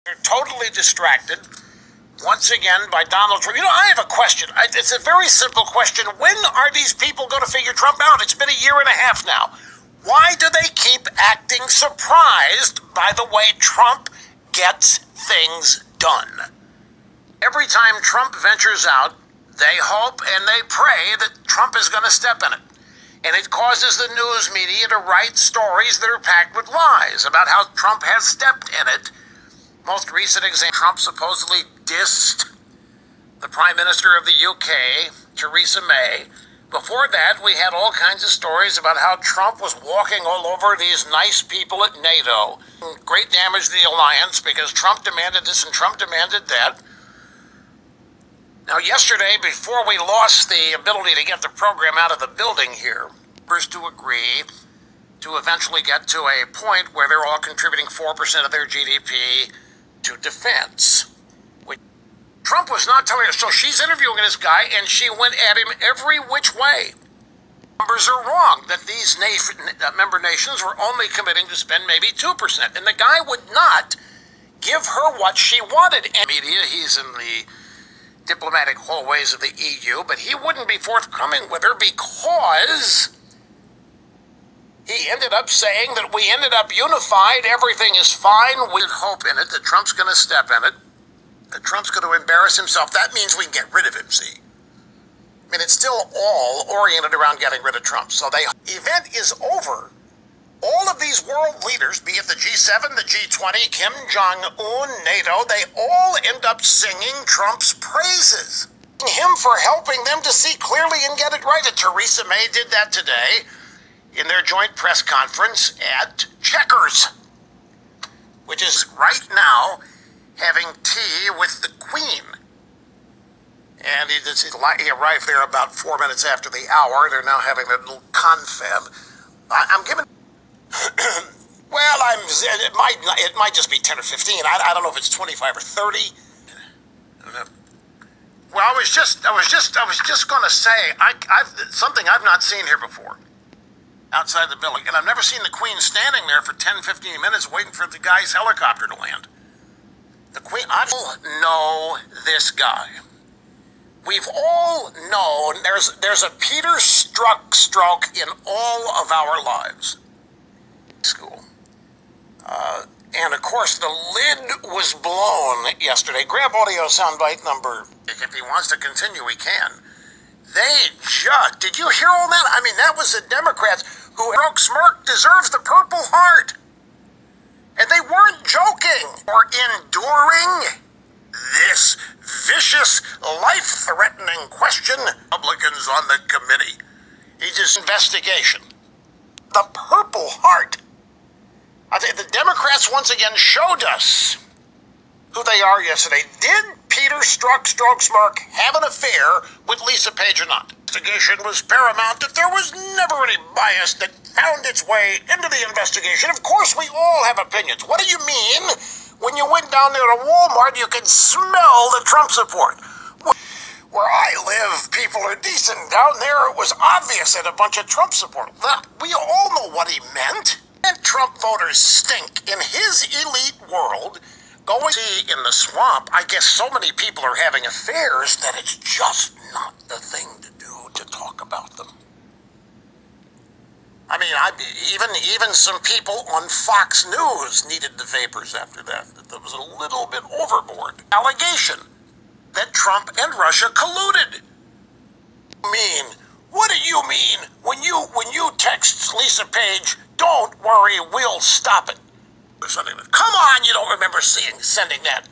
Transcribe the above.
They're totally distracted, once again, by Donald Trump. You know, I have a question. It's a very simple question. When are these people going to figure Trump out? It's been a year and a half now. Why do they keep acting surprised by the way Trump gets things done? Every time Trump ventures out, they hope and they pray that Trump is going to step in it. And it causes the news media to write stories that are packed with lies about how Trump has stepped in it. Most recent example, Trump supposedly dissed the Prime Minister of the UK, Theresa May. Before that, we had all kinds of stories about how Trump was walking all over these nice people at NATO. Great damage to the alliance because Trump demanded this and Trump demanded that. Now, yesterday, before we lost the ability to get the program out of the building here, members to agree to eventually get to a point where they're all contributing 4% of their GDP to defense. Trump was not telling her, so she's interviewing this guy, and she went at him every which way. Numbers are wrong, that these member nations were only committing to spend maybe 2%, and the guy would not give her what she wanted. And media, he's in the diplomatic hallways of the EU, but he wouldn't be forthcoming with her because he ended up saying that we ended up unified, everything is fine. We hope in it that Trump's going to step in it, that Trump's going to embarrass himself. That means we can get rid of him, see? I mean, it's still all oriented around getting rid of Trump. So the event is over. All of these world leaders, be it the G7, the G20, Kim Jong-un, NATO, they all end up singing Trump's praises. Him for helping them to see clearly and get it right. And Theresa May did that today in their joint press conference at Chequers, which is right now having tea with the Queen. And he arrived there about 4 minutes after the hour. They're now having a little confab. I'm giving... Well, it might just be 10 or 15. I don't know if it's 25 or 30. Well, I was just going to say something I've not seen here before outside the building, and I've never seen the Queen standing there for 10, 15 minutes waiting for the guy's helicopter to land. The Queen, I know this guy. We've all known there's a Peter Strzok in all of our lives. School. And of course the lid was blown yesterday. Grab audio soundbite number. If he wants to continue, he can. Did you hear all that? I mean, that was the Democrats who broke Smirk deserves the Purple Heart. And they weren't joking or enduring this vicious, life-threatening question. Republicans on the committee. It's just investigation. The Purple Heart. I think the Democrats once again showed us who they are yesterday. Did Peter Strzok Smirk have an affair with Lisa Page or not? Investigation was paramount. If there was never any bias that found its way into the investigation, of course we all have opinions. What do you mean when you went down there to Walmart, you could smell the Trump support? Where I live, people are decent. Down there, it was obvious that a bunch of Trump support. We all know what he meant. And Trump voters stink. In his elite world, going in the swamp, I guess so many people are having affairs that it's just not the thing to do to talk about them. I mean, even some people on Fox News needed the vapors after that. That was a little bit overboard. Allegation that Trump and Russia colluded. What do you mean? When you text Lisa Page, don't worry, we'll stop it. Or something. Come on, you don't remember sending that.